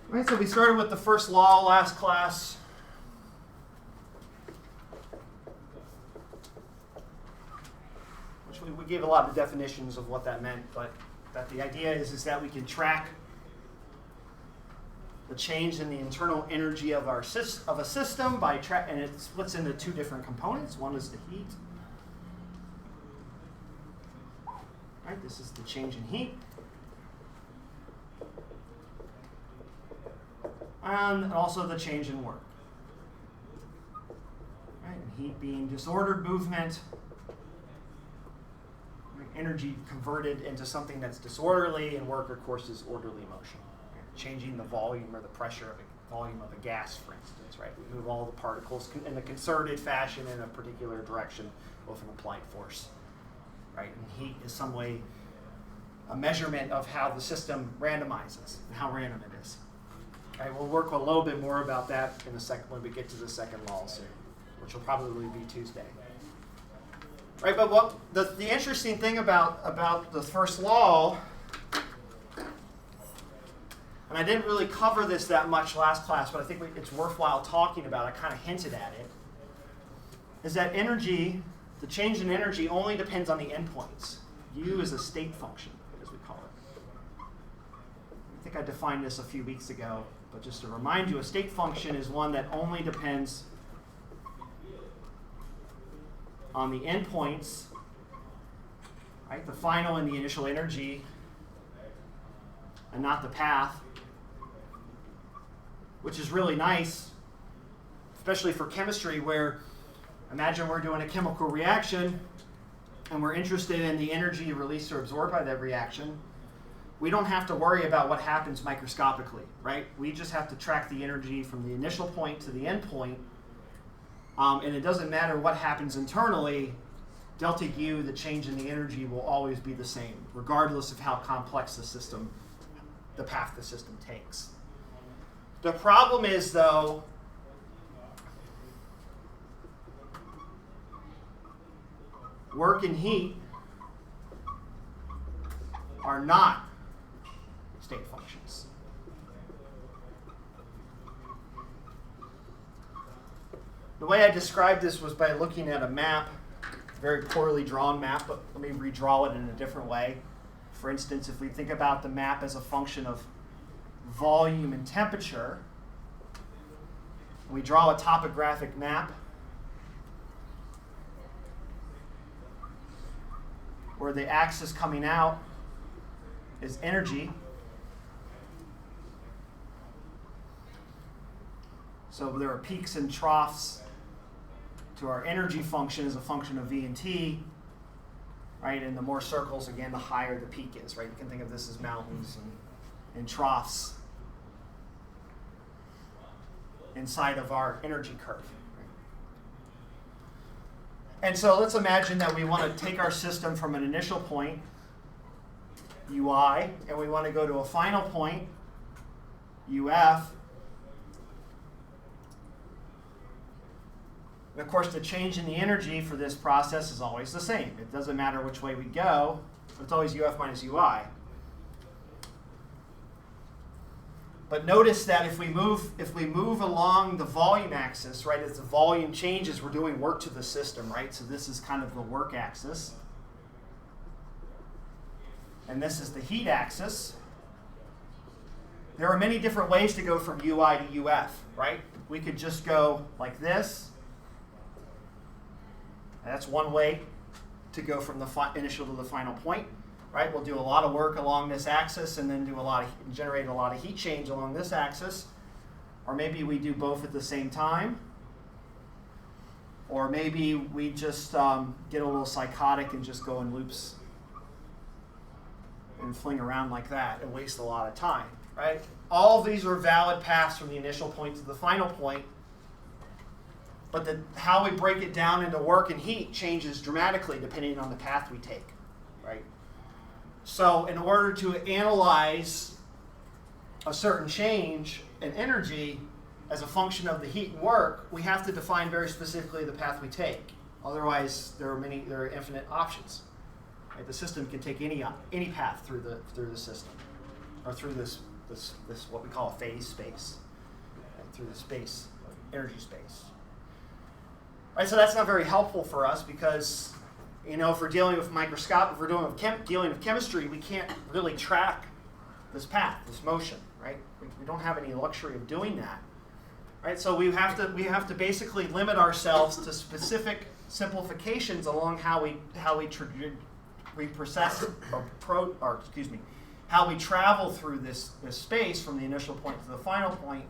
Right, so we started with the first law last class. Which we gave a lot of definitions of what that meant, but that the idea is that we can track the change in the internal energy of a system by and it splits into two different components. One is the heat. Right, this is the change in heat. And also the change in work. Right, and heat being disordered movement, right, energy converted into something that's disorderly, and work, of course, is orderly motion. Right, changing the volume or the pressure of volume of a gas, for instance. Right, we move all the particles in a concerted fashion in a particular direction with an applied force. Right, and heat is some way a measurement of how the system randomizes and how random it is. Okay, we'll work a little bit more about that in a second when we get to the second law soon, which will probably be Tuesday. Right, but what the interesting thing about the first law, and I didn't really cover this that much last class, but I think it's worthwhile talking about. I kind of hinted at it, is that energy, the change in energy, only depends on the endpoints. U is a state function, as we call it. I think I defined this a few weeks ago. But just to remind you, a state function is one that only depends on the endpoints, right? The final and the initial energy, and not the path, which is really nice, especially for chemistry, where imagine we're doing a chemical reaction and we're interested in the energy released or absorbed by that reaction. We don't have to worry about what happens microscopically, right? We just have to track the energy from the initial point to the end point. And it doesn't matter what happens internally, delta U, the change in the energy, will always be the same, regardless of how complex the path the system takes. The problem is, though, work and heat are not state functions. The way I described this was by looking at a map, a very poorly drawn map, but let me redraw it in a different way. For instance, if we think about the map as a function of volume and temperature, we draw a topographic map where the axis coming out is energy. So there are peaks and troughs to our energy function as a function of V and T, right? And the more circles, again, the higher the peak is, right? You can think of this as mountains and troughs inside of our energy curve. Right? And so let's imagine that we want to take our system from an initial point, UI, and we want to go to a final point, UF. And of course, the change in the energy for this process is always the same. It doesn't matter which way we go, but it's always UF minus UI. But notice that if we move along the volume axis, right, as the volume changes, we're doing work to the system, right? So this is kind of the work axis. And this is the heat axis. There are many different ways to go from UI to UF, right? We could just go like this. That's one way to go from the initial to the final point, right? We'll do a lot of work along this axis and then generate a lot of heat change along this axis. Or maybe we do both at the same time. Or maybe we just get a little psychotic and just go in loops and fling around like that and waste a lot of time, right? All of these are valid paths from the initial point to the final point. But how we break it down into work and heat changes dramatically depending on the path we take, right? So in order to analyze a certain change in energy as a function of the heat and work, we have to define very specifically the path we take. Otherwise, there are infinite options. Right? The system can take any path through the system or through this this what we call a phase space, right, through the space, energy space. Right, so that's not very helpful for us because, if we're dealing with if we're dealing with chemistry, we can't really track this path, this motion, right? We don't have any luxury of doing that, right? So we have to basically limit ourselves to specific simplifications along how we process how we travel through this space from the initial point to the final point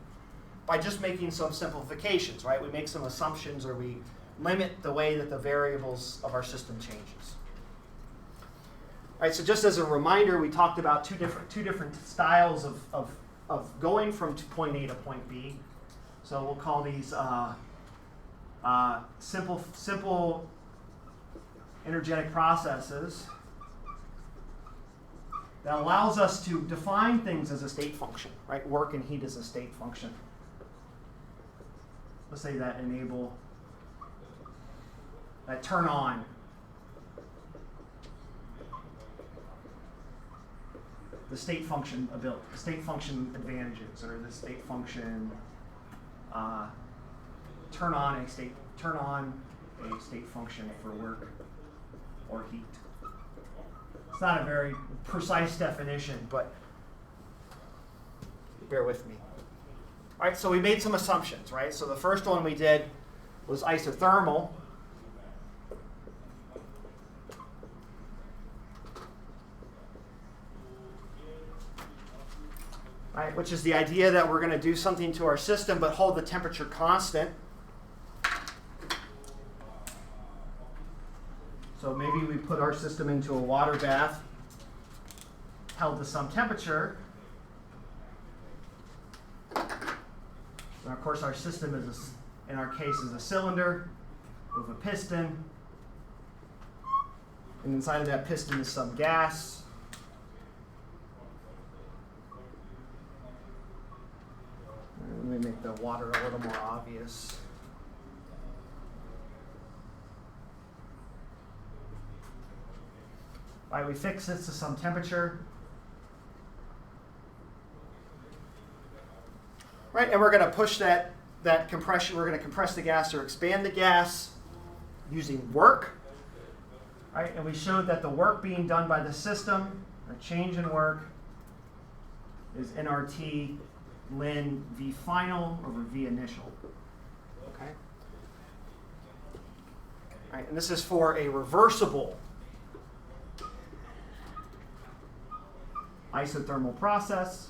by just making some simplifications, right? We make some assumptions, or we limit the way that the variables of our system changes. All right, so just as a reminder, we talked about two different styles of going from point A to point B. So we'll call these simple energetic processes that allows us to define things as a state function, right? Work and heat as a state function. Let's say that turn on the state function ability, the state function advantages, or the state function turn on a state function for work or heat. It's not a very precise definition, but bear with me. All right, so we made some assumptions, right? So the first one we did was isothermal. Right, which is the idea that we're going to do something to our system but hold the temperature constant. So maybe we put our system into a water bath, held to some temperature. And of course our system in our case is a cylinder with a piston. And inside of that piston is some gas. Let me make the water a little more obvious. All right, we fix this to some temperature. Right, and we're going to push that compression. We're going to compress the gas or expand the gas using work. Right, and we showed that the work being done by the system, a change in work, is nRT ln V final over V initial. Okay. All right, and this is for a reversible isothermal process.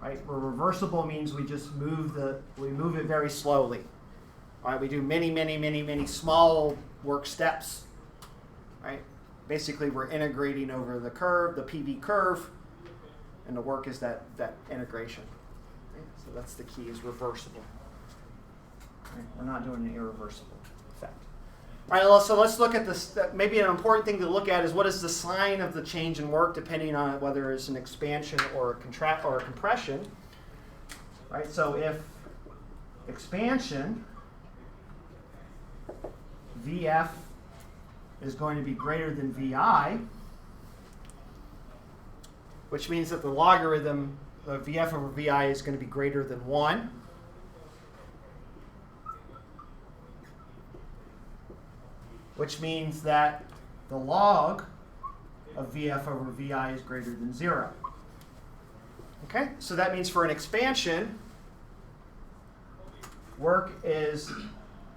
Right, where reversible means we just move it very slowly. All right, we do many small work steps. Right, basically we're integrating over the curve, the PV curve. And the work is that integration. Right? So that's the key, is reversible. Right? We're not doing an irreversible effect. All right, so let's look at this. Maybe an important thing to look at is what is the sign of the change in work, depending on whether it's an expansion or a compression. Right? So if expansion, VF is going to be greater than VI, which means that the logarithm of VF over VI is going to be greater than 1. Which means that the log of VF over VI is greater than 0. Okay, so that means for an expansion, work is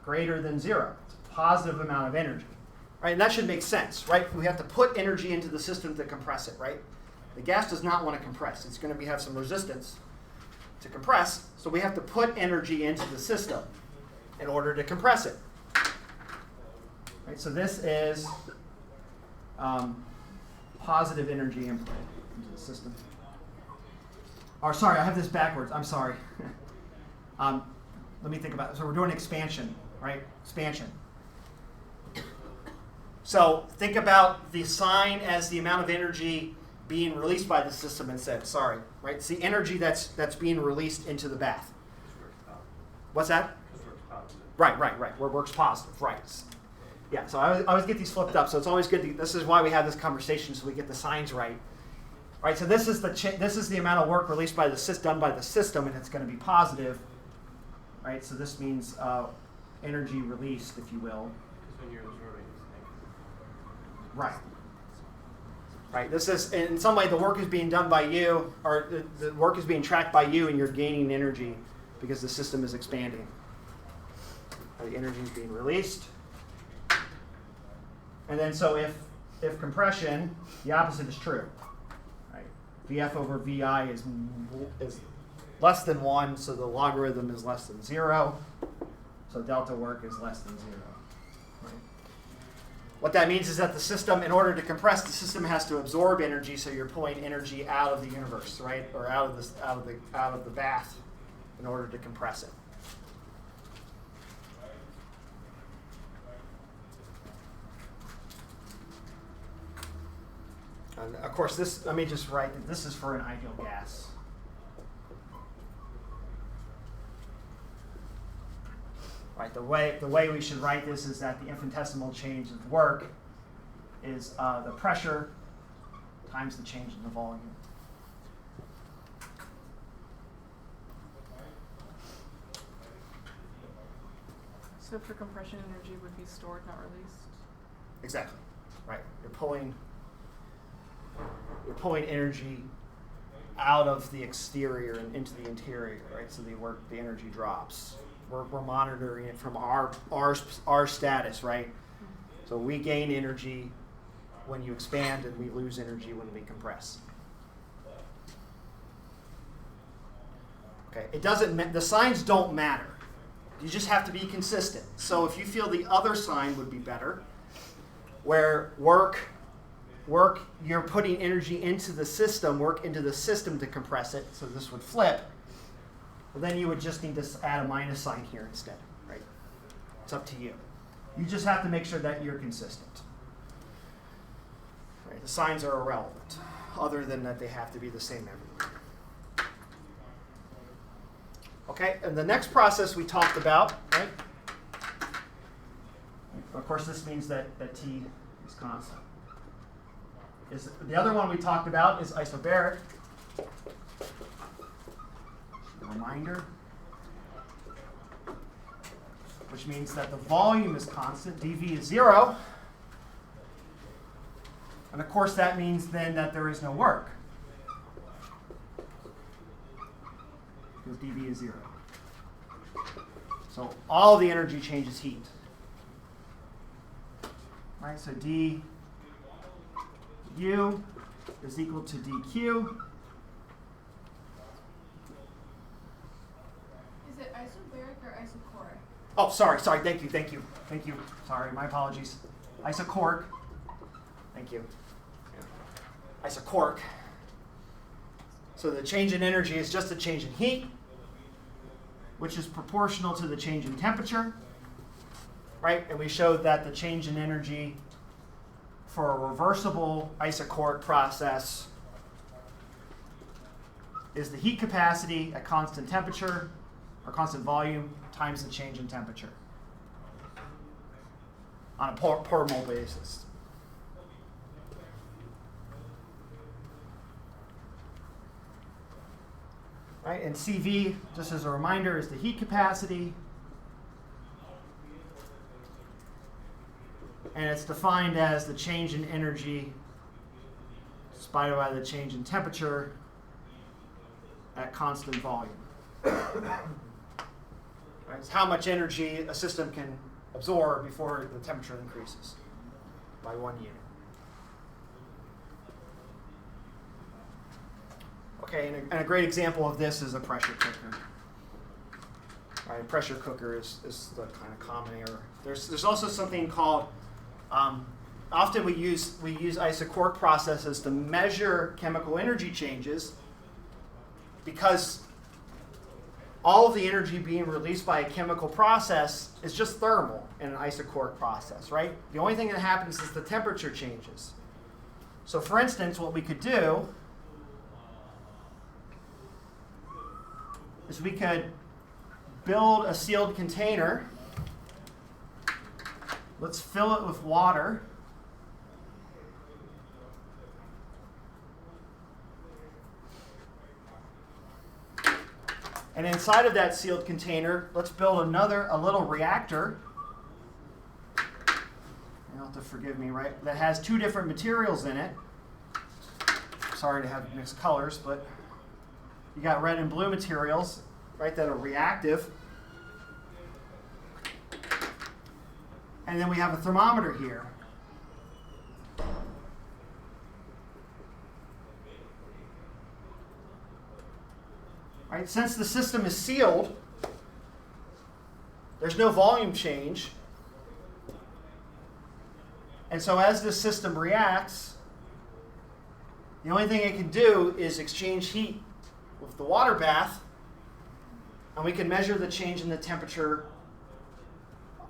greater than 0. It's a positive amount of energy. Right, and that should make sense, right? We have to put energy into the system to compress it, right? The gas does not want to compress. It's going to have some resistance to compress, so we have to put energy into the system in order to compress it. Right, so this is positive energy input into the system. Or sorry, I have this backwards. I'm sorry. Let me think about it. So we're doing expansion, right? Expansion. So think about the sign as the amount of energy being released by the system instead. Sorry, right? It's the energy that's being released into the bath. What's that? Right. Where work's positive, right? Yeah. So I always get these flipped up. So it's always good. This is why we have this conversation, so we get the signs right. Right, so this is the amount of work released by the done by the system, and it's going to be positive. Right, so this means energy released, if you will. Because when you're absorbing, it's Right. Right. This is in some way the work is being done by you, or the work is being tracked by you, and you're gaining energy because the system is expanding. The energy is being released, and then so if compression, the opposite is true. Right. VF over VI is less than 1, so the logarithm is less than 0. So delta work is less than 0. Right. What that means is that the system, in order to compress, the system has to absorb energy, so you're pulling energy out of the universe, right, or out of the bath, in order to compress it. And of course, this, let me just write that this is for an ideal gas. Right, the way we should write this is that the infinitesimal change of work is the pressure times the change in the volume. So for compression, energy would be stored, not released? Exactly. Right. You're pulling energy out of the exterior and into the interior, right? So the energy drops. We're monitoring it from our status, right? Mm-hmm. So we gain energy when you expand, and we lose energy when we compress. Okay. The signs don't matter. You just have to be consistent. So if you feel the other sign would be better, where work, you're putting energy into the system, work into the system to compress it, so this would flip, well, then you would just need to add a minus sign here instead, right? It's up to you. You just have to make sure that you're consistent. Right? The signs are irrelevant, other than that they have to be the same everywhere. Okay, and the next process we talked about, right? Of course, this means that T is constant. The other one we talked about is isobaric. A reminder, which means that the volume is constant, dV is 0. And of course, that means then that there is no work, because dV is 0. So all the energy changes heat. Right, so du is equal to dq. Is it isobaric or isochoric? Oh, sorry, thank you. Sorry, my apologies. Isochoric. Thank you. Yeah. Isochoric. So the change in energy is just a change in heat, which is proportional to the change in temperature, right? And we showed that the change in energy for a reversible isochoric process is the heat capacity at constant temperature, or constant volume, times the change in temperature on a per mole basis. Right, and CV, just as a reminder, is the heat capacity. And it's defined as the change in energy divided by the change in temperature at constant volume. Right, it's how much energy a system can absorb before the temperature increases by 1 unit. Okay, and a great example of this is a pressure cooker. Right, a pressure cooker is the kind of common error. There's also something called, often we use isochoric processes to measure chemical energy changes, because all of the energy being released by a chemical process is just thermal in an isochoric process, right? The only thing that happens is the temperature changes. So for instance, what we could do is we could build a sealed container. Let's fill it with water. And inside of that sealed container, let's build a little reactor. You'll have to forgive me, right? That has two different materials in it. Sorry to have mixed colors, but you got red and blue materials, right, that are reactive. And then we have a thermometer here. Right? Since the system is sealed, there's no volume change. And so as this system reacts, the only thing it can do is exchange heat with the water bath, and we can measure the change in the temperature,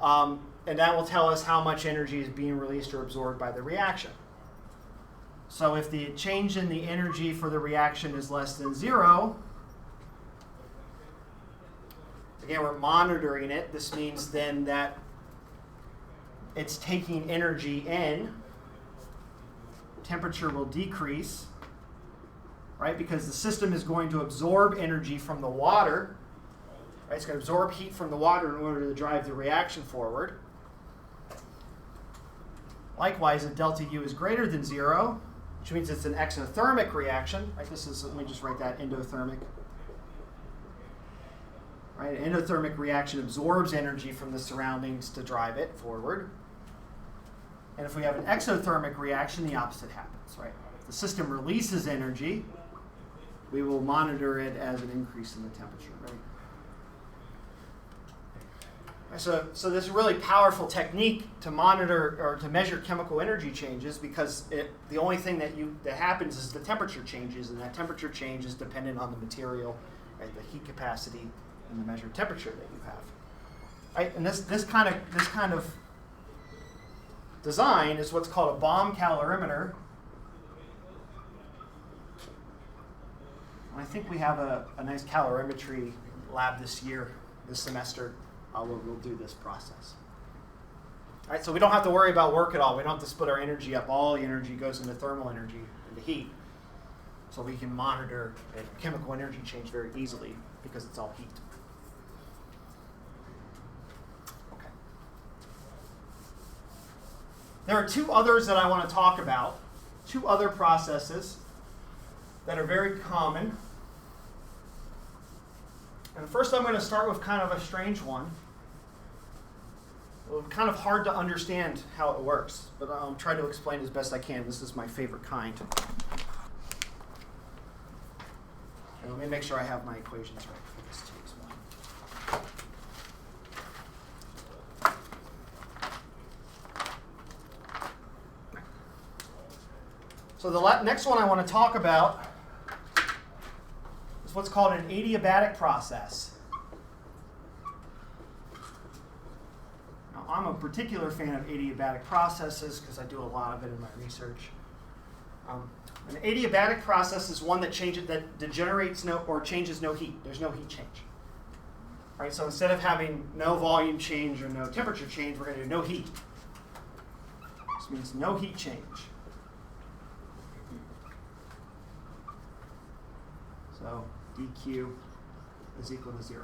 and that will tell us how much energy is being released or absorbed by the reaction. So if the change in the energy for the reaction is less than 0, again, we're monitoring it. This means then that it's taking energy in. Temperature will decrease, right? Because the system is going to absorb energy from the water. Right? It's going to absorb heat from the water in order to drive the reaction forward. Likewise, if delta U is greater than 0, which means it's an exothermic reaction. Right? Let me just write that endothermic. Right? An endothermic reaction absorbs energy from the surroundings to drive it forward. And if we have an exothermic reaction, the opposite happens. Right? If the system releases energy, we will monitor it as an increase in the temperature. Right? So this is a really powerful technique to monitor or to measure chemical energy changes, because the only thing that happens is the temperature changes, and that temperature change is dependent on the material, right? The heat capacity and the measured temperature that you have. Right? And this kind of design is what's called a bomb calorimeter. And I think we have a nice calorimetry lab this semester. We'll do this process. All right, so we don't have to worry about work at all. We don't have to split our energy up. All the energy goes into thermal energy, into heat. So we can monitor chemical energy change very easily because it's all heat. Okay. There are two others that I want to talk about, two other processes that are very common. And first I'm going to start with kind of a strange one. Well, kind of hard to understand how it works, but I'll try to explain as best I can. This is my favorite kind. And let me make sure I have my equations right for this too as well. So the next one I want to talk about is what's called an adiabatic process. Now, I'm a particular fan of adiabatic processes because I do a lot of it in my research. An adiabatic process is one that degenerates or changes no heat. There's no heat change. Right? So instead of having no volume change or no temperature change, we're going to do no heat. This means no heat change. So dq is equal to 0.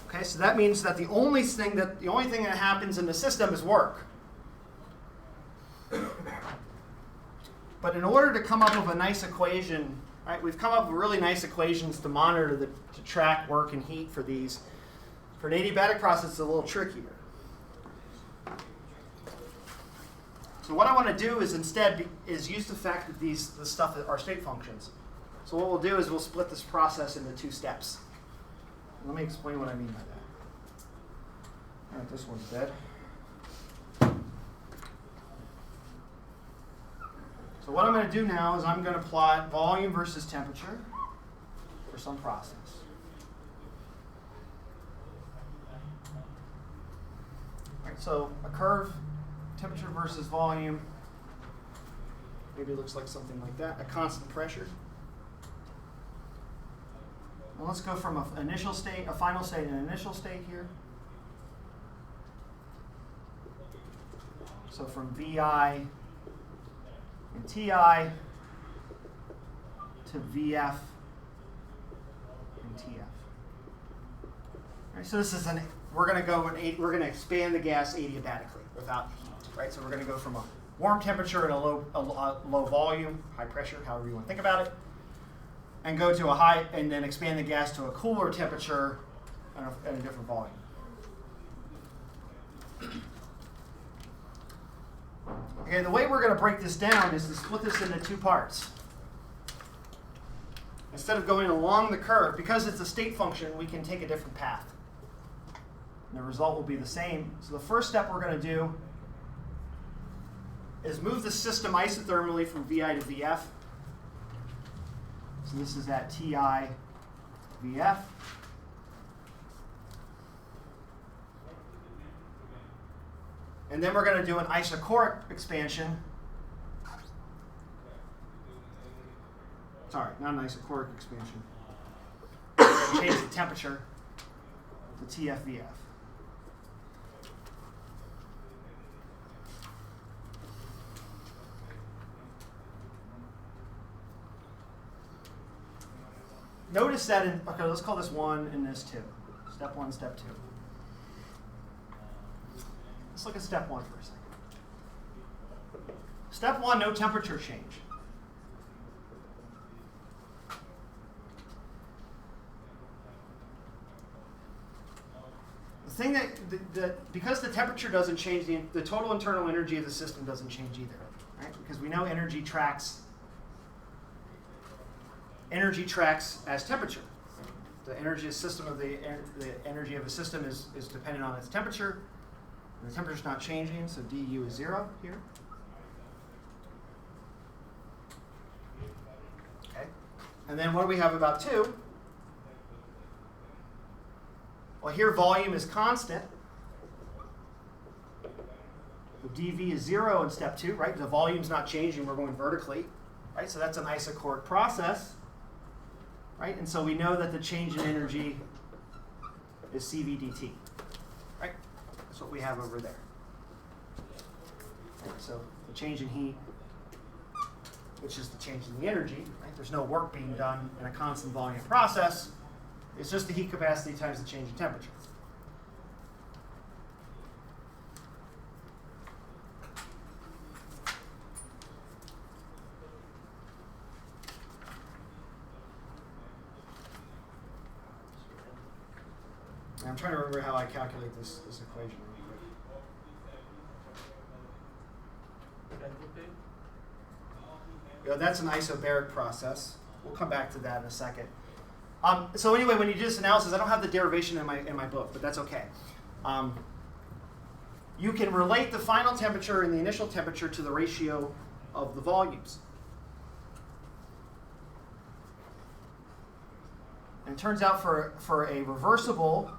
Okay, so that means that the only thing that happens in the system is work. But in order to come up with a nice equation, right, we've come up with really nice equations to monitor to track work and heat for these. For an adiabatic process, it's a little trickier. So what I want to do is instead use the fact that the stuff are state functions. So what we'll do is we'll split this process into two steps. Let me explain what I mean by that. All right, this one's dead. So what I'm going to do now is I'm going to plot volume versus temperature for some process. All right, so a curve, temperature versus volume, maybe it looks like something like that, a constant pressure. Now let's go from a final state, and an initial state here. So from VI and TI to VF TF. All right, so this is we're going to go we're going to expand the gas adiabatically without heat, right? So we're going to go from a warm temperature and a low volume, high pressure, however you want to think about it, and go to a high, and then expand the gas to a cooler temperature and a different volume. Okay, the way we're going to break this down is to split this into two parts. Instead of going along the curve, because it's a state function, we can take a different path. And the result will be the same. So the first step we're going to do is move the system isothermally from VI to VF. So this is at TI VF. And then we're going to do an isochoric expansion. Sorry, not an isochoric expansion. We're going to change the temperature to TFVF. Notice that okay, let's call this 1 and this 2. Step 1, step 2. Let's look at step 1 for a second. Step 1, no temperature change. The thing that because the temperature doesn't change, the total internal energy of the system doesn't change either, right? Because we know energy tracks as temperature. The energy of system of the energy of a system is dependent on its temperature. And the temperature is not changing, so du is 0 here. Okay. And then what do we have about 2? Well, here volume is constant. So dV is 0 in step 2, right? The volume's not changing, we're going vertically, right? So that's an isochoric process, right? And so we know that the change in energy is CV dt, right? That's what we have over there. Right, so the change in heat, which is the change in the energy, right? There's no work being done in a constant volume process. It's just the heat capacity times the change in temperature. And I'm trying to remember how I calculate this equation really quick. Yeah, that's an isobaric process. We'll come back to that in a second. So anyway, when you do this analysis, I don't have the derivation in my book, but that's okay. You can relate the final temperature and the initial temperature to the ratio of the volumes. And it turns out for a reversible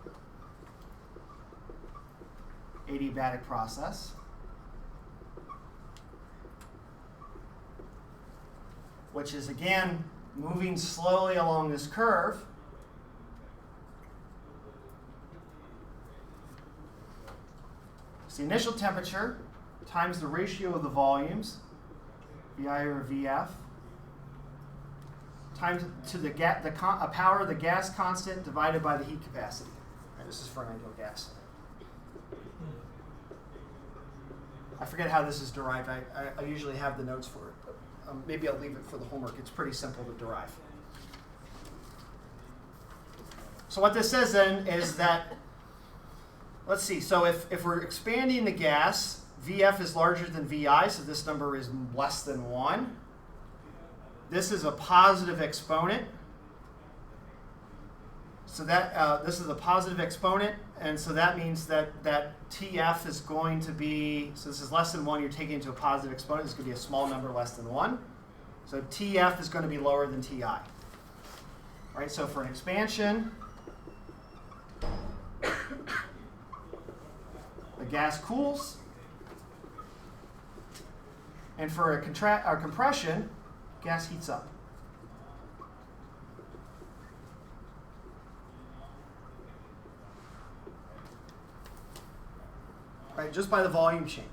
adiabatic process, which is again moving slowly along this curve, it's the initial temperature times the ratio of the volumes, VI or VF, times to the power of the gas constant divided by the heat capacity. Right, this is for an ideal gas. I forget how this is derived. I usually have the notes for it, but maybe I'll leave it for the homework. It's pretty simple to derive. So what this says then is that, let's see, so if we're expanding the gas, VF is larger than VI, so this number is less than 1. This is a positive exponent. So that this is a positive exponent, and so that means that TF is going to be, so this is less than 1, you're taking it to a positive exponent, it's going to be a small number less than 1. So TF is going to be lower than TI. All right, so for an expansion, the gas cools, and for a compression, gas heats up. Right, just by the volume change.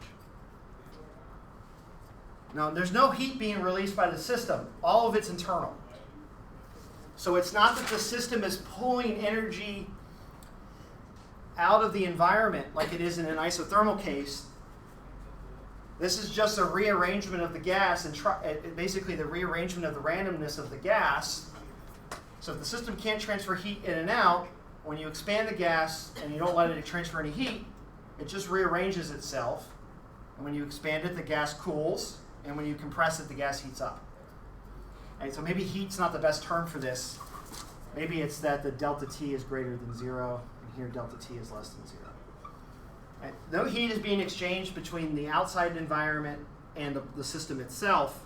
Now, there's no heat being released by the system. All of it's internal. So it's not that the system is pulling energy out of the environment like it is in an isothermal case. This is just a rearrangement of the gas and basically the rearrangement of the randomness of the gas. So if the system can't transfer heat in and out, when you expand the gas and you don't let it transfer any heat, it just rearranges itself. And when you expand it, the gas cools. And when you compress it, the gas heats up. And so maybe heat's not the best term for this. Maybe it's that the delta T is greater than 0, and here delta T is less than 0. Right? No heat is being exchanged between the outside environment and the system itself.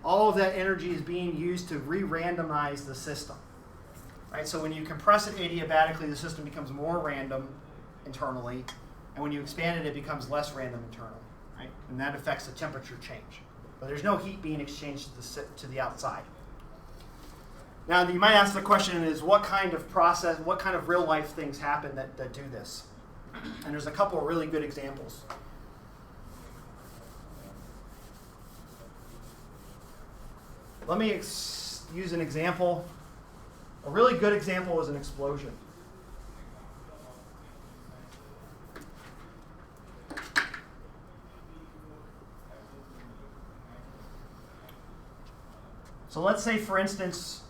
All of that energy is being used to re-randomize the system. Right? So when you compress it adiabatically, the system becomes more random internally, and when you expand it, it becomes less random internally. Right? And that affects the temperature change. But there's no heat being exchanged to the outside. Now, you might ask the question is, what kind of process, what kind of real-life things happen that do this? And there's a couple of really good examples. Let me use an example. A really good example is an explosion. So let's say, for instance,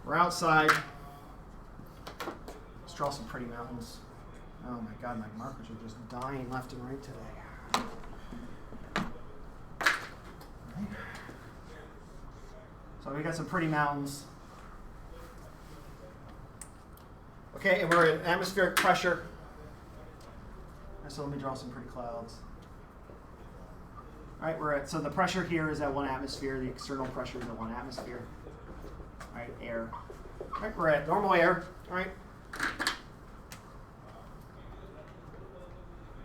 we're outside. Let's draw some pretty mountains. Oh my God, my markers are just dying left and right today. Right. So we got some pretty mountains. Okay, and we're at atmospheric pressure. And so let me draw some pretty clouds. All right, so the pressure here is at 1 atmosphere. The external pressure is at 1 atmosphere. All right, air. All right, we're at normal air. All right.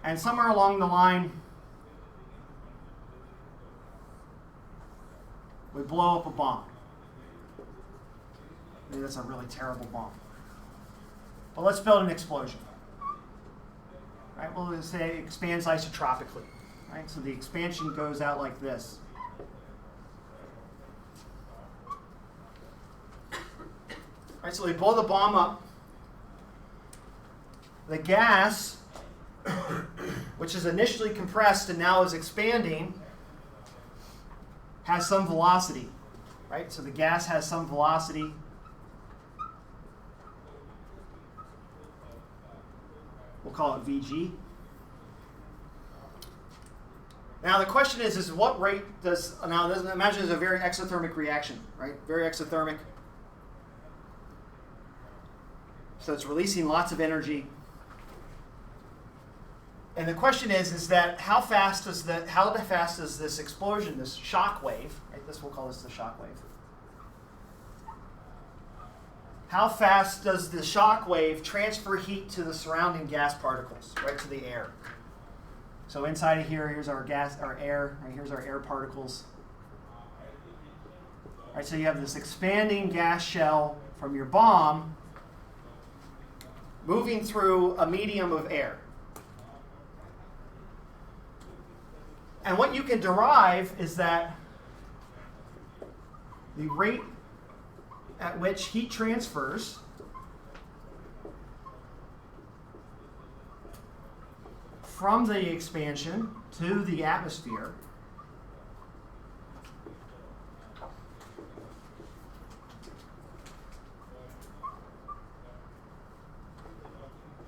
And somewhere along the line, we blow up a bomb. Maybe that's a really terrible bomb. But let's build an explosion. All right, we'll say it expands isotropically. Right, so the expansion goes out like this. Right, so we blow the bomb up. The gas, which is initially compressed and now is expanding, has some velocity. Right, so the gas has some velocity. We'll call it Vg. Now the question is what rate does, now imagine it's a very exothermic reaction, right? Very exothermic. So it's releasing lots of energy. And the question is that how fast does this explosion, this shock wave, right? We'll call this the shock wave. How fast does the shock wave transfer heat to the surrounding gas particles, right, to the air? So inside of here, here's our air, right, here's our air particles. All right, so you have this expanding gas shell from your bomb moving through a medium of air. And what you can derive is that the rate at which heat transfers from the expansion to the atmosphere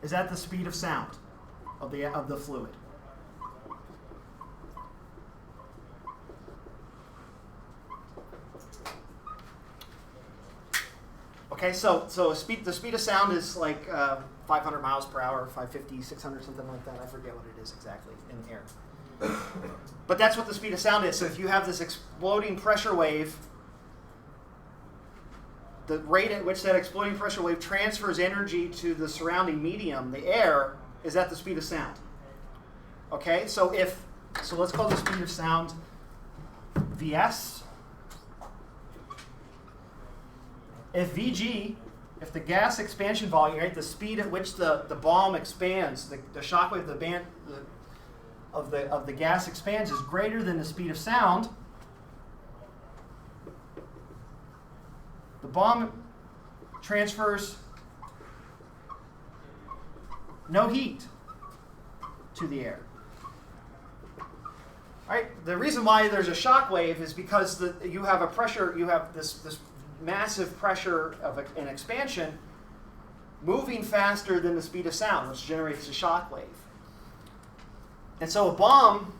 is at the speed of sound of the fluid. Okay, so the speed of sound is like 500 miles per hour, 550, 600, something like that. I forget what it is exactly in the air. But that's what the speed of sound is. So if you have this exploding pressure wave, the rate at which that exploding pressure wave transfers energy to the surrounding medium, the air, is at the speed of sound. Okay, so let's call the speed of sound Vs. If Vg, if the gas expansion volume, right, the speed at which the bomb expands, the shock wave of the gas expands is greater than the speed of sound, the bomb transfers no heat to the air. Right? The reason why there's a shock wave is because you have a pressure, you have this massive pressure of an expansion moving faster than the speed of sound, which generates a shock wave. And so a bomb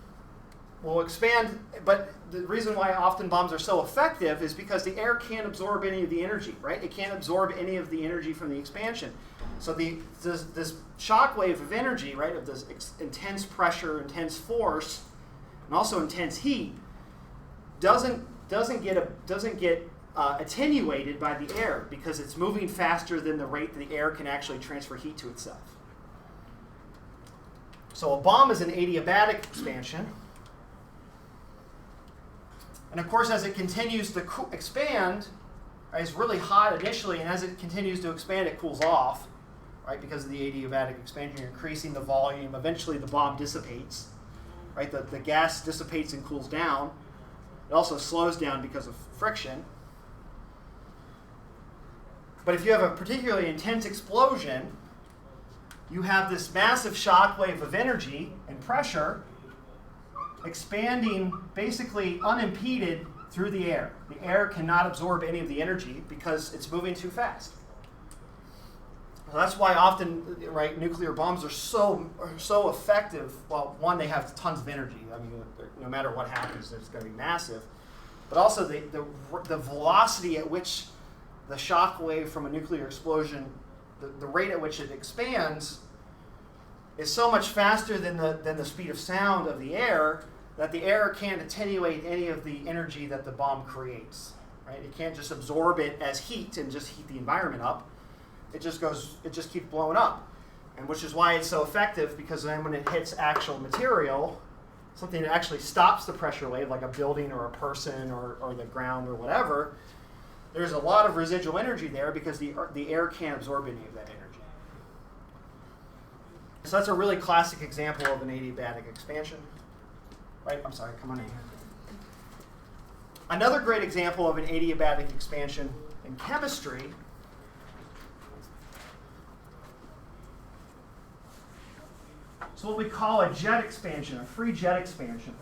will expand, but the reason why often bombs are so effective is because the air can't absorb any of the energy, right? It can't absorb any of the energy from the expansion. So this shock wave of energy, right, of this intense pressure, intense force, and also intense heat, doesn't get attenuated by the air because it's moving faster than the rate that the air can actually transfer heat to itself. So a bomb is an adiabatic expansion. And of course, as it continues to expand, right, it's really hot initially, and as it continues to expand, it cools off, right, because of the adiabatic expansion. You're increasing the volume. Eventually, the bomb dissipates, right? The gas dissipates and cools down. It also slows down because of friction. But if you have a particularly intense explosion, you have this massive shock wave of energy and pressure expanding basically unimpeded through the air. The air cannot absorb any of the energy because it's moving too fast. So that's why often, right, nuclear bombs are so effective. Well, one, they have tons of energy. I mean, no matter what happens, it's going to be massive. But also the velocity at which the shock wave from a nuclear explosion, the rate at which it expands, is so much faster than the speed of sound of the air that the air can't attenuate any of the energy that the bomb creates. Right? It can't just absorb it as heat and just heat the environment up. It just keeps blowing up, and which is why it's so effective, because then when it hits actual material, something that actually stops the pressure wave, like a building or a person or the ground or whatever, there's a lot of residual energy there because the air can't absorb any of that energy. So that's a really classic example of an adiabatic expansion. Right? I'm sorry, come on in here. Another great example of an adiabatic expansion in chemistry is what we call a jet expansion, a free jet expansion,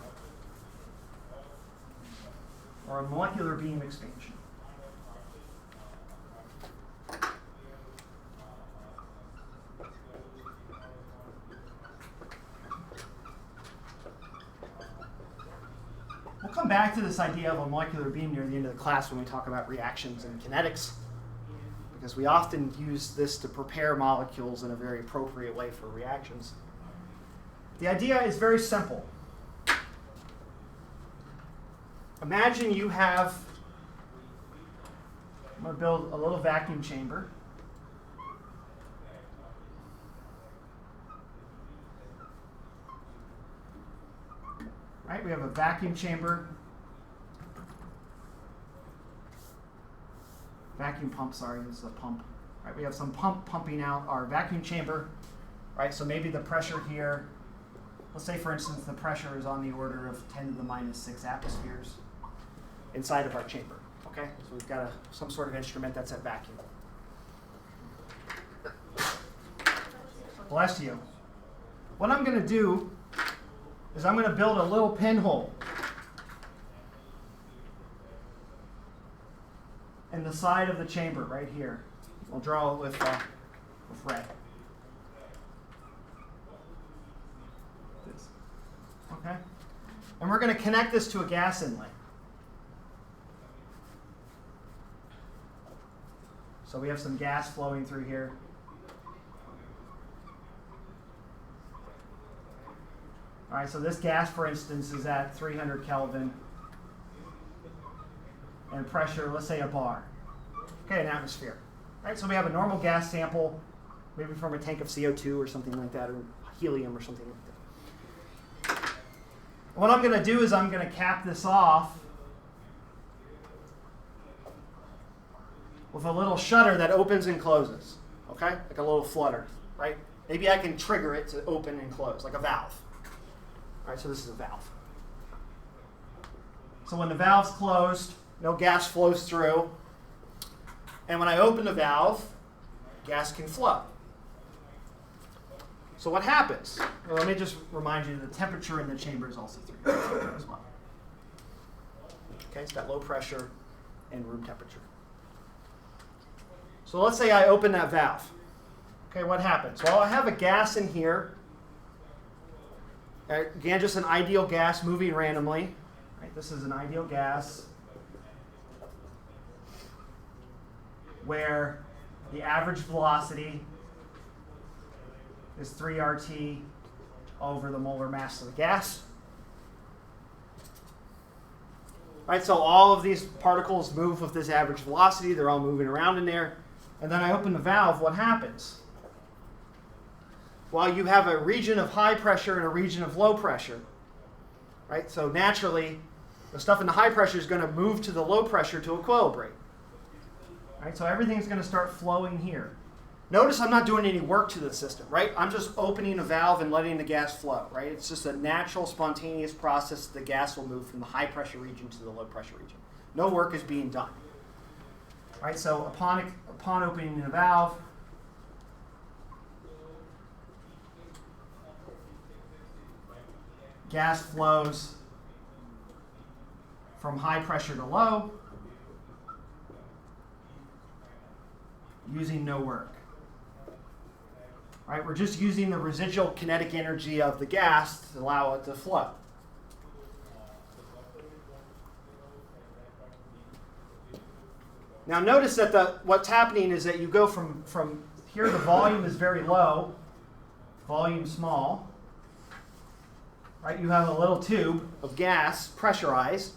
or a molecular beam expansion. We'll come back to this idea of a molecular beam near the end of the class when we talk about reactions and kinetics, because we often use this to prepare molecules in a very appropriate way for reactions. The idea is very simple. Imagine you have, I'm going to build a little vacuum chamber. Right, we have a vacuum chamber, vacuum pump, sorry, this is a pump. Right, we have some pump pumping out our vacuum chamber. Right, so maybe the pressure here, let's say for instance the pressure is on the order of 10 to the minus 6 atmospheres inside of our chamber. Okay, so we've got some sort of instrument that's at vacuum. Bless you. What I'm going to do is I'm going to build a little pinhole in the side of the chamber right here. I'll draw it with red. This. Okay? And we're going to connect this to a gas inlet. So we have some gas flowing through here. All right, so this gas, for instance, is at 300 Kelvin, and pressure, let's say a bar. Okay, an atmosphere. All right, so we have a normal gas sample, maybe from a tank of CO2 or something like that, or helium or something like that. What I'm going to do is I'm going to cap this off with a little shutter that opens and closes, okay? Like a little flutter, right? Maybe I can trigger it to open and close, like a valve. All right, so this is a valve. So when the valve's closed, no gas flows through. And when I open the valve, gas can flow. So what happens? Well, let me just remind you the temperature in the chamber is also 3 as well. Okay, it's got low pressure and room temperature. So let's say I open that valve. Okay, what happens? Well, I have a gas in here. Again, just an ideal gas moving randomly. Right, this is an ideal gas where the average velocity is 3 RT over the molar mass of the gas. Right, so all of these particles move with this average velocity. They're all moving around in there. And then I open the valve, what happens? Well, you have a region of high pressure and a region of low pressure. Right? So naturally, the stuff in the high pressure is going to move to the low pressure to equilibrate. Right? So everything's going to start flowing here. Notice I'm not doing any work to the system, right? I'm just opening a valve and letting the gas flow, right? It's just a natural, spontaneous process. The gas will move from the high pressure region to the low pressure region. No work is being done. Right? So upon opening the valve, gas flows from high pressure to low using no work. Right, we're just using the residual kinetic energy of the gas to allow it to flow. Now notice that what's happening is that you go from here, the volume is very low, volume small. Right, you have a little tube of gas pressurized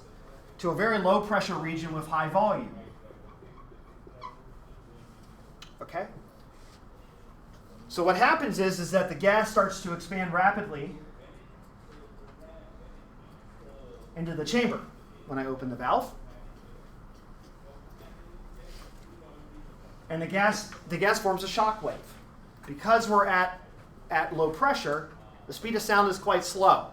to a very low pressure region with high volume. Okay? So what happens is that the gas starts to expand rapidly into the chamber when I open the valve. And the gas forms a shock wave. Because we're at low pressure, the speed of sound is quite slow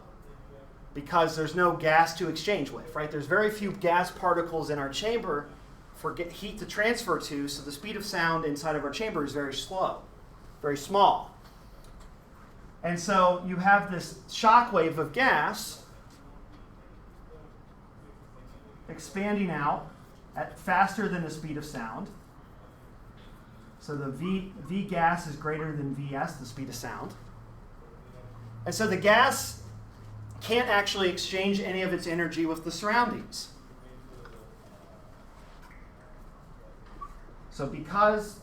because there's no gas to exchange with, right? There's very few gas particles in our chamber for heat to transfer to, so the speed of sound inside of our chamber is very slow. Very small. And so you have this shock wave of gas expanding out at faster than the speed of sound. So the V gas is greater than Vs, the speed of sound. And so the gas can't actually exchange any of its energy with the surroundings. So because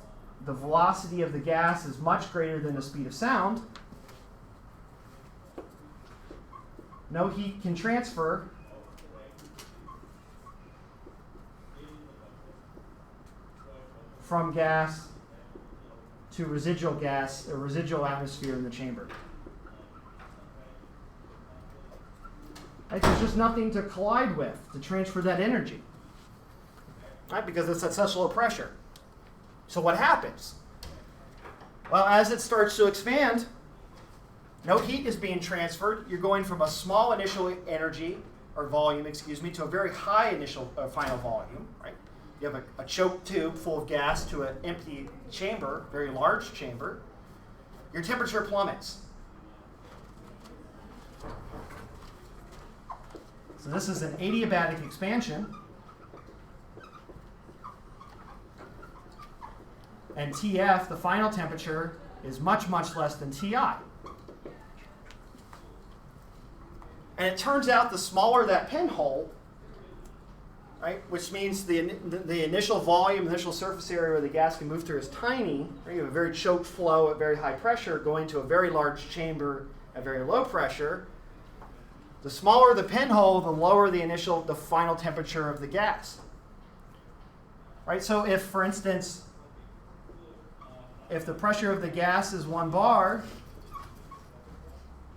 the velocity of the gas is much greater than the speed of sound, no heat can transfer from gas to residual gas, or residual atmosphere in the chamber. Right? There's just nothing to collide with to transfer that energy, right? Because it's at such low pressure. So what happens? Well, as it starts to expand, no heat is being transferred. You're going from a small initial energy, or volume, to a very high initial final volume, right? You have a choked tube full of gas to an empty chamber, very large chamber. Your temperature plummets. So this is an adiabatic expansion. And TF, the final temperature, is much, much less than TI. And it turns out the smaller that pinhole, right, which means the initial volume, initial surface area where the gas can move through is tiny. Right? You have a very choked flow at very high pressure going to a very large chamber at very low pressure. The smaller the pinhole, the lower the final temperature of the gas. Right? So if, for instance, if the pressure of the gas is 1 bar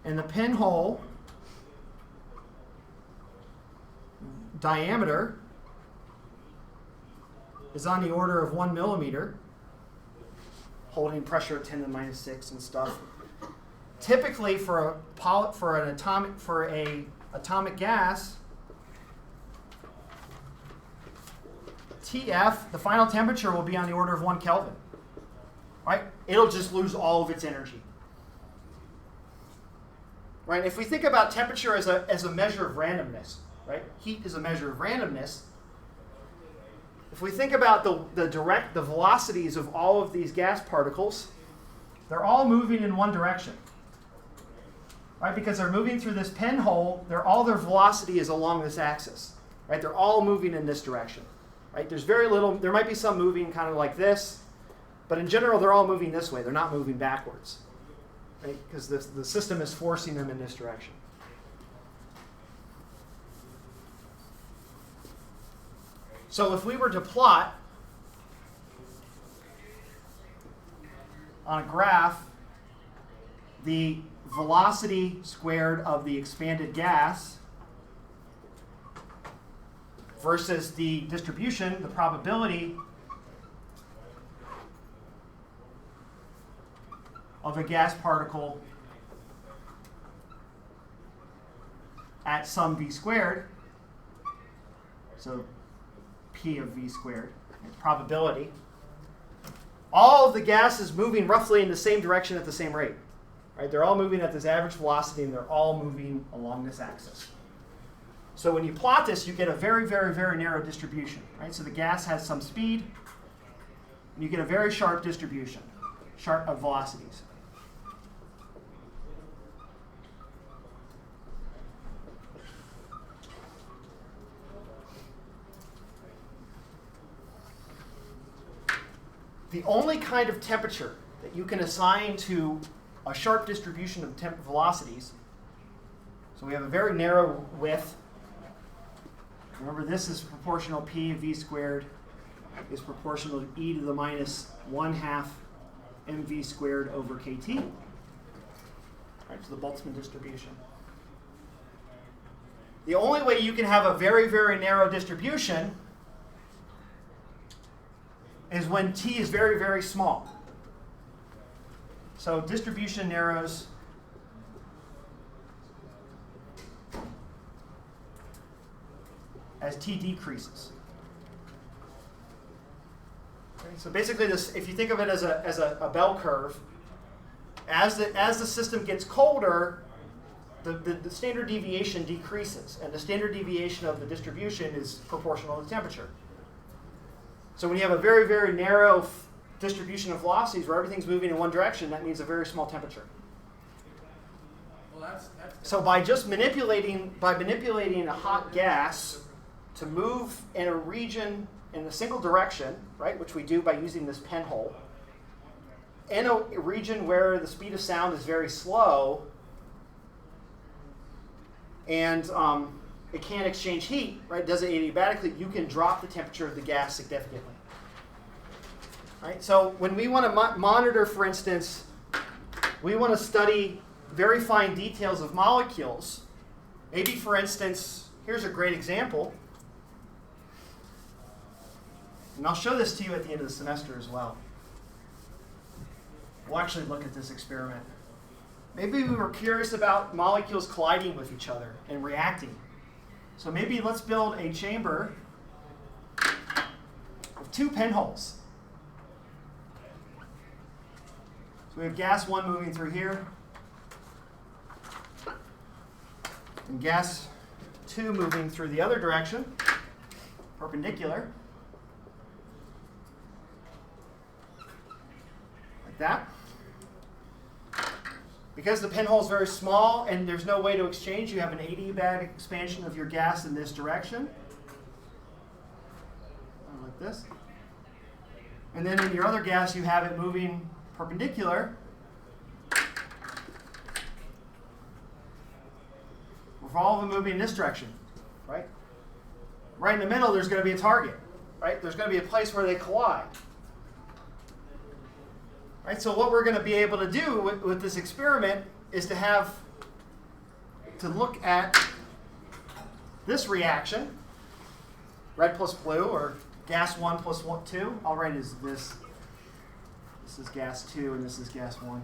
and the pinhole diameter is on the order of 1 millimeter, holding pressure at 10 to the minus 6 and stuff. Typically, for a atomic gas, TF, the final temperature, will be on the order of 1 Kelvin. Right? It'll just lose all of its energy. Right? If we think about temperature as a measure of randomness, right? Heat is a measure of randomness. If we think about the velocities of all of these gas particles, they're all moving in one direction. Right? Because they're moving through this pinhole, all their velocity is along this axis. Right? They're all moving in this direction. Right? There's very little, there might be some moving kind of like this, but in general they're all moving this way. They're not moving backwards. Right? Because the system is forcing them in this direction. So if we were to plot on a graph the velocity squared of the expanded gas versus the distribution, the probability of a gas particle at some v squared, so P of v squared, probability, all of the gas is moving roughly in the same direction at the same rate. Right? They're all moving at this average velocity, and they're all moving along this axis. So when you plot this, you get a very, very, very narrow distribution. Right? So the gas has some speed, and you get a very sharp distribution, sharp of velocities. The only kind of temperature that you can assign to a sharp distribution of velocities, so we have a very narrow width. Remember, this is proportional P of v squared is proportional to e to the minus 1/2 mv squared over kt. Right, so the Boltzmann distribution. The only way you can have a very, very narrow distribution is when t is very, very small. So distribution narrows as t decreases. Okay, so basically, this, if you think of it as a bell curve, as the system gets colder, the standard deviation decreases, and the standard deviation of the distribution is proportional to the temperature. So when you have a very, very narrow distribution of velocities where everything's moving in one direction, that means a very small temperature. Well, that's So by just manipulating a hot gas to move in a region in a single direction, right, which we do by using this pinhole, in a region where the speed of sound is very slow and it can't exchange heat, right, does it adiabatically, you can drop the temperature of the gas significantly. Right? So when we want to monitor, for instance, we want to study very fine details of molecules. Maybe, for instance, here's a great example. And I'll show this to you at the end of the semester as well. We'll actually look at this experiment. Maybe we were curious about molecules colliding with each other and reacting. So maybe let's build a chamber with 2 pinholes. So we have gas 1 moving through here, and gas 2 moving through the other direction, perpendicular, like that. Because the pinhole is very small and there's no way to exchange, you have an adiabatic expansion of your gas in this direction, like this. And then in your other gas, you have it moving perpendicular with all of them moving in this direction, right? Right in the middle, there's going to be a target, right? There's going to be a place where they collide. Right, so what we're going to be able to do with this experiment is to look at this reaction, red plus blue, or gas 1 plus 2. I'll write it as this. This is gas 2, and this is gas 1.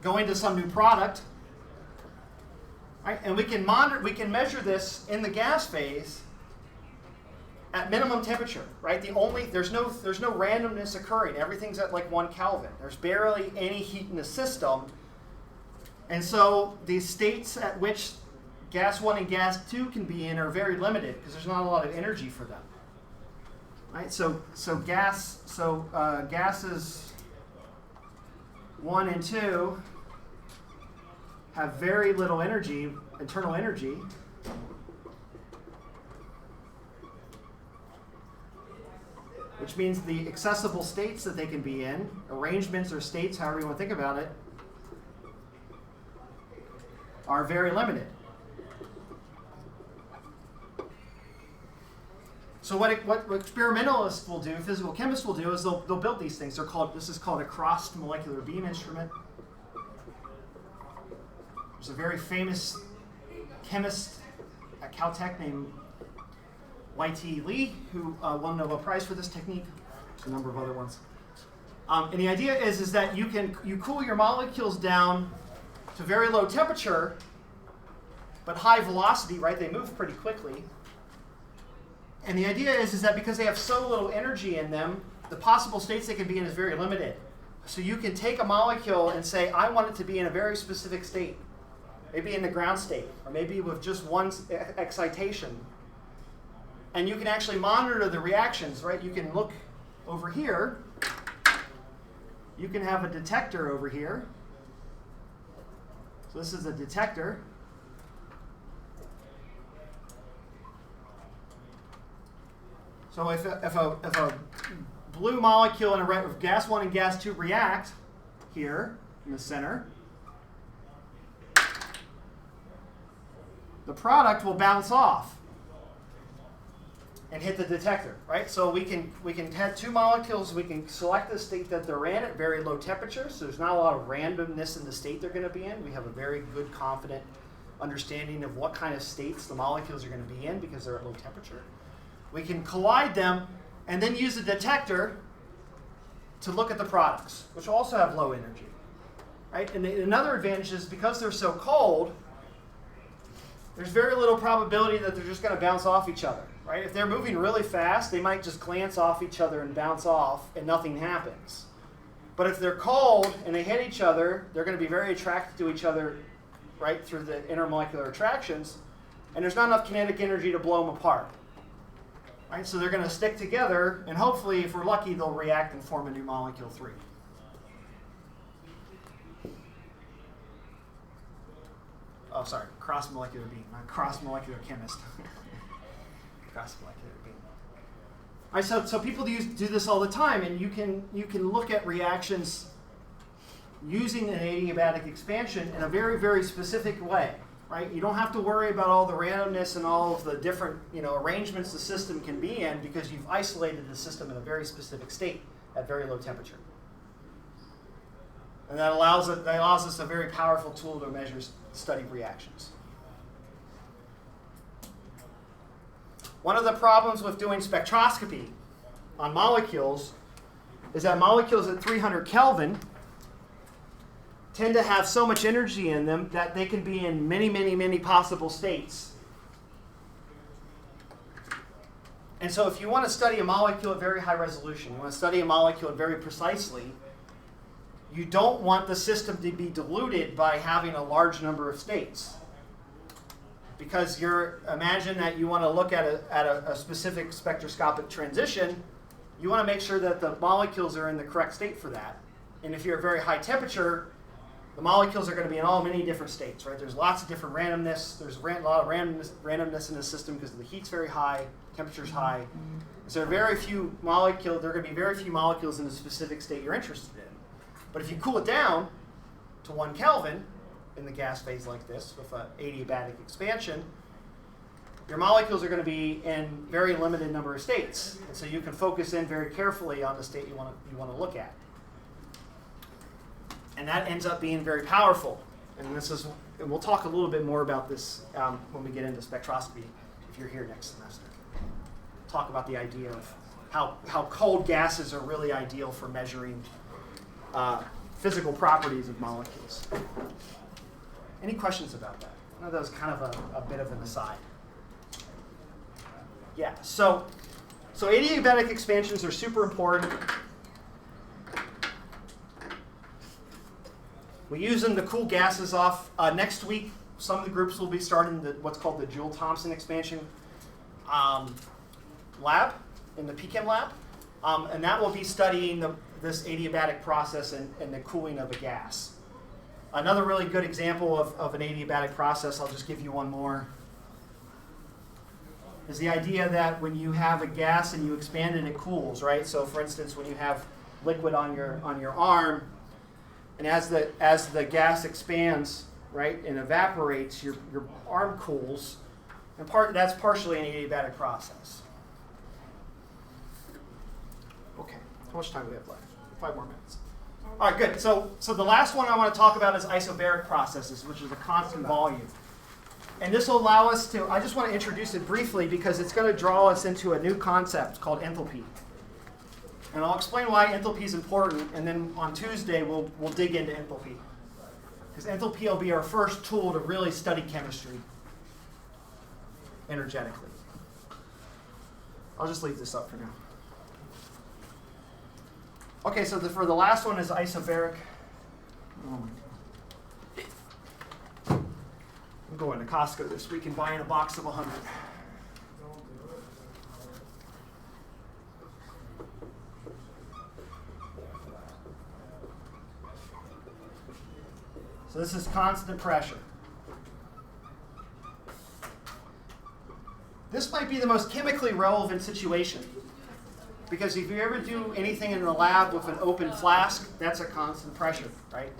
Going to some new product, right, and we can measure this in the gas phase at minimum temperature, right? There's no randomness occurring. Everything's at like 1 Kelvin. There's barely any heat in the system. And so the states at which gas 1 and gas 2 can be in are very limited because there's not a lot of energy for them. Right? So gases 1 and 2 have very little energy, internal energy. Which means the accessible states that they can be in, arrangements or states, however you want to think about it, are very limited. So what experimentalists will do, physical chemists will do, is they'll build these things. This is called a crossed molecular beam instrument. There's a very famous chemist at Caltech named Y.T. Lee, who won the Nobel Prize for this technique. There's a number of other ones. And the idea is that you cool your molecules down to very low temperature, but high velocity, right? They move pretty quickly. And the idea is that because they have so little energy in them, the possible states they can be in is very limited. So you can take a molecule and say, I want it to be in a very specific state. Maybe in the ground state, or maybe with just one excitation. And you can actually monitor the reactions, right? You can look over here. You can have a detector over here. So this is a detector. So if a blue molecule and if gas 1 and gas 2 react here in the center, the product will bounce off and hit the detector, right? So we can have two molecules. We can select the state that they're in at very low temperature. So there's not a lot of randomness in the state they're going to be in. We have a very good, confident understanding of what kind of states the molecules are going to be in because they're at low temperature. We can collide them and then use a detector to look at the products, which also have low energy, right? And another advantage is because they're so cold, there's very little probability that they're just going to bounce off each other, right? If they're moving really fast, they might just glance off each other and bounce off and nothing happens. But if they're cold and they hit each other, they're going to be very attracted to each other, right, through the intermolecular attractions, and there's not enough kinetic energy to blow them apart. Right, so they're going to stick together, and hopefully, if we're lucky, they'll react and form a new molecule 3. Oh, sorry, cross-molecular beam, not cross-molecular chemist. Cross-molecular beam. All right, so people do this all the time, and you can look at reactions using an adiabatic expansion in a very, very specific way. Right? You don't have to worry about all the randomness and all of the different arrangements the system can be in because you've isolated the system in a very specific state at very low temperature. And that allows us a very powerful tool to measure study reactions. One of the problems with doing spectroscopy on molecules is that molecules at 300 Kelvin tend to have so much energy in them that they can be in many, many, many possible states. And so if you want to study a molecule at very high resolution, you want to study a molecule very precisely, you don't want the system to be diluted by having a large number of states. Because imagine that you want to look at a specific spectroscopic transition, you want to make sure that the molecules are in the correct state for that. And if you're at very high temperature, the molecules are going to be in many different states, right? There's lots of different randomness. There's a lot of randomness in the system because the heat's very high, temperature's high. So there are going to be very few molecules in the specific state you're interested in. But if you cool it down to 1 Kelvin in the gas phase like this with an adiabatic expansion, your molecules are going to be in very limited number of states. And so you can focus in very carefully on the state you want to look at. And that ends up being very powerful. And we'll talk a little bit more about this when we get into spectroscopy, if you're here next semester. Talk about the idea of how cold gases are really ideal for measuring physical properties of molecules. Any questions about that? I know that was kind of a bit of an aside. Yeah, so So adiabatic expansions are super important. We use them to cool gases off. Next week, some of the groups will be starting what's called the Joule-Thomson expansion lab in the PChem lab. And that will be studying this adiabatic process and the cooling of a gas. Another really good example of an adiabatic process, I'll just give you one more, is the idea that when you have a gas and you expand it, it cools, right? So for instance, when you have liquid on your arm, and as the gas expands, right, and evaporates, your arm cools, and that's partially an adiabatic process. Okay, how much time do we have left? 5 more minutes. All right, good. So the last one I want to talk about is isobaric processes, which is a constant volume. And this will allow us to, I just want to introduce it briefly because it's going to draw us into a new concept called enthalpy. And I'll explain why enthalpy is important, and then on Tuesday we'll dig into enthalpy. Because enthalpy will be our first tool to really study chemistry energetically. I'll just leave this up for now. Okay, so for the last one is isobaric. Oh my God. I'm going to Costco this week and buying a box of 100. So this is constant pressure. This might be the most chemically relevant situation. Because if you ever do anything in the lab with an open flask, that's a constant pressure, right?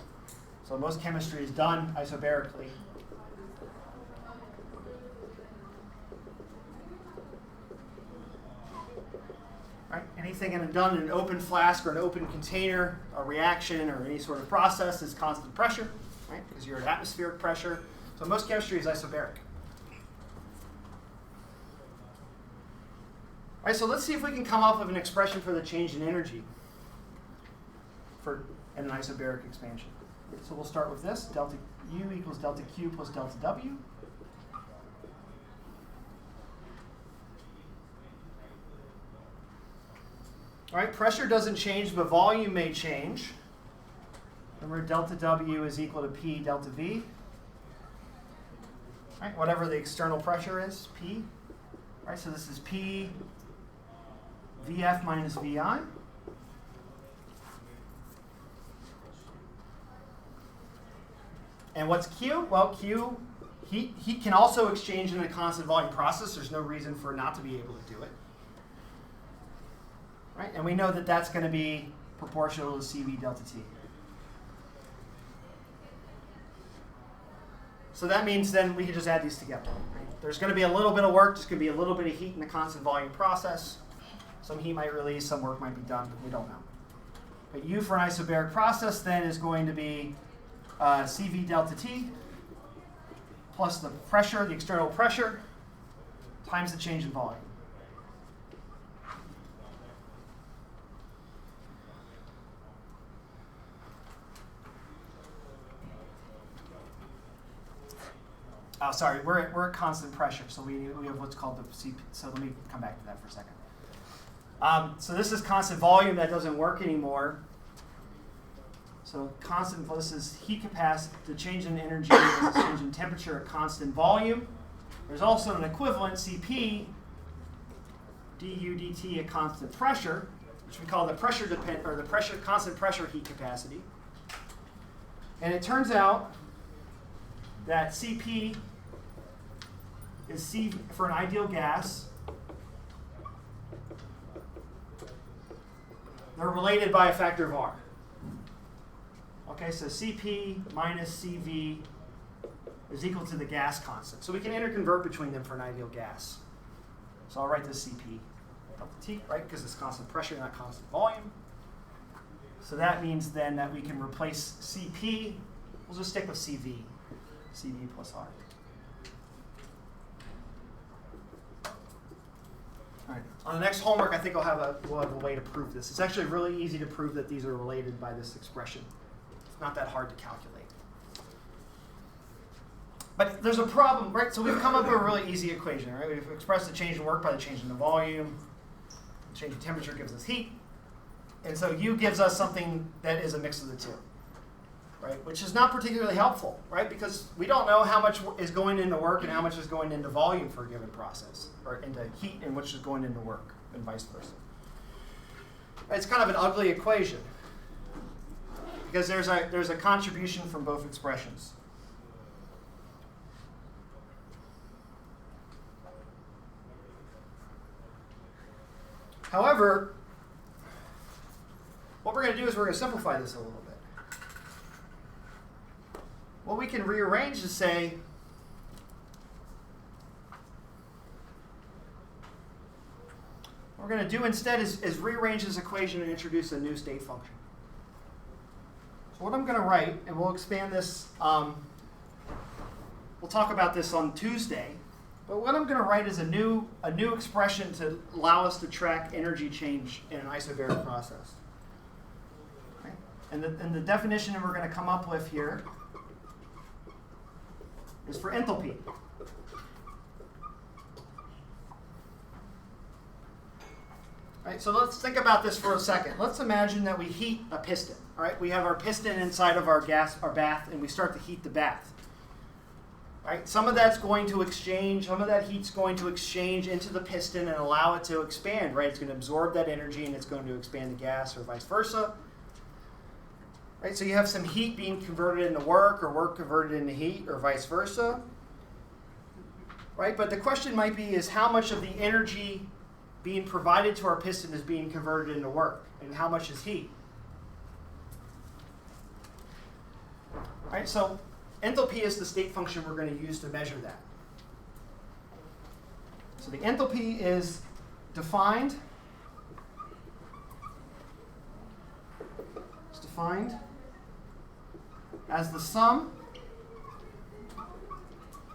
So most chemistry is done isobarically. Right? Anything done in an open flask or an open container, a reaction or any sort of process is constant pressure, right? Because you're at atmospheric pressure. So most chemistry is isobaric. All right, so let's see if we can come up with an expression for the change in energy in an isobaric expansion. So we'll start with this, delta U equals delta Q plus delta W. All right, pressure doesn't change, but volume may change. Remember, delta W is equal to P delta V. All right, whatever the external pressure is, P. All right, so this is P VF minus VI. And what's Q? Well, Q, heat can also exchange in a constant volume process. There's no reason for it not to be able to do it. Right? And we know that that's going to be proportional to CV delta T. So that means then we can just add these together. Right? There's going to be a little bit of work. There's going to be a little bit of heat in the constant volume process. Some heat might release, some work might be done, but we don't know. But U for an isobaric process then is going to be CV delta T plus the pressure, the external pressure, times the change in volume. Oh, sorry, we're at constant pressure, so we have what's called the CP. So let me come back to that for a second. So this is constant volume. That doesn't work anymore. So constant, this is heat capacity. The change in energy is the change in temperature at constant volume. There's also an equivalent CP du dt at constant pressure, which we call the constant pressure heat capacity. And it turns out that CP is C for an ideal gas. They're related by a factor of R. Okay, so Cp minus Cv is equal to the gas constant. So we can interconvert between them for an ideal gas. So I'll write this Cp delta T, right, because it's constant pressure, not constant volume. So that means then that we can replace Cp, we'll just stick with Cv plus R. All right. On the next homework, I think we'll have a way to prove this. It's actually really easy to prove that these are related by this expression. It's not that hard to calculate. But there's a problem, right? So we've come up with a really easy equation, right? We've expressed the change in work by the change in the volume. Change in temperature gives us heat. And so U gives us something that is a mix of the two, right? Which is not particularly helpful, right? Because we don't know how much is going into work and how much is going into volume for a given process, or into heat and which is going into work, and vice versa. Right, it's kind of an ugly equation because there's a contribution from both expressions. However, what we're going to do is we're going to simplify this a little bit. What we can rearrange is say, what we're going to do instead is rearrange this equation and introduce a new state function. So what I'm going to write, and we'll expand this, we'll talk about this on Tuesday, but what I'm going to write is a new expression to allow us to track energy change in an isobaric process. Okay? And the definition that we're going to come up with here is for enthalpy. Right, so let's think about this for a second. Let's imagine that we heat a piston. All right, we have our piston inside of our bath, and we start to heat the bath. Right? Some of that's going to exchange, some of that heat's going to exchange into the piston and allow it to expand, right? It's going to absorb that energy and it's going to expand the gas or vice versa. Right? So you have some heat being converted into work or work converted into heat or vice versa. Right? But the question might be is how much of the energy being provided to our piston is being converted into work and how much is heat? Right? So enthalpy is the state function we're going to use to measure that. So the enthalpy is defined. It's defined as the sum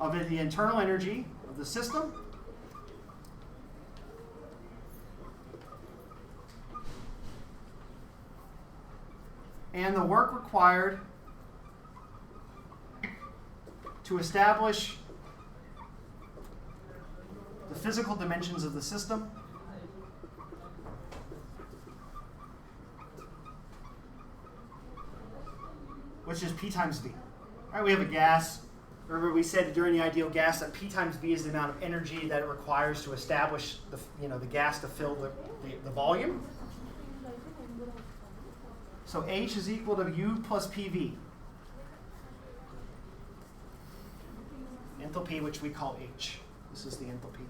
of the internal energy of the system and the work required to establish the physical dimensions of the system which is P times V. All right, we have a gas. Remember we said during the ideal gas that P times V is the amount of energy that it requires to establish the gas to fill the volume. So H is equal to U plus PV. Enthalpy, which we call H. This is the enthalpy.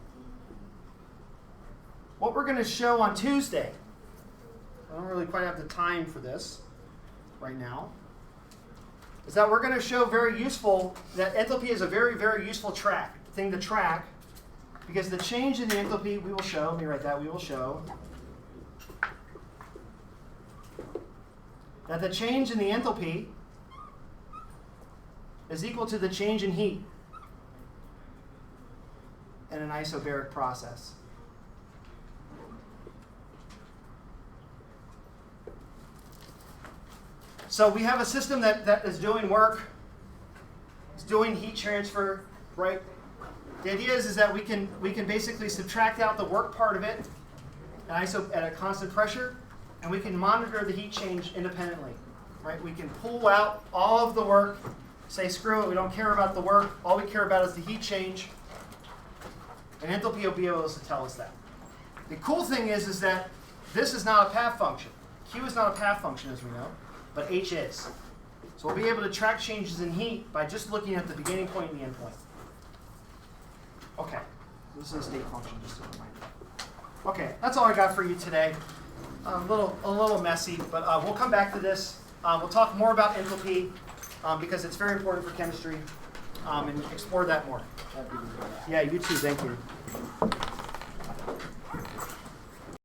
What we're going to show on Tuesday, I don't really quite have the time for this right now, is that we're going to show very useful, that enthalpy is a very, very useful thing to track, because the change in the enthalpy we will show, let me write that, we will show that the change in the enthalpy is equal to the change in heat in an isobaric process. So we have a system that is doing work, it's doing heat transfer, right? The idea is that we can basically subtract out the work part of it at a constant pressure, and we can monitor the heat change independently, right? We can pull out all of the work, say screw it, we don't care about the work, all we care about is the heat change, and enthalpy will be able to tell us that. The cool thing is that this is not a path function. Q is not a path function, as we know, but H is. So we'll be able to track changes in heat by just looking at the beginning point and the end point. Okay, this is a state function, just a reminder. Okay, that's all I got for you today. A little messy, but we'll come back to this. We'll talk more about enthalpy because it's very important for chemistry, and explore that more. Yeah, you too. Thank you.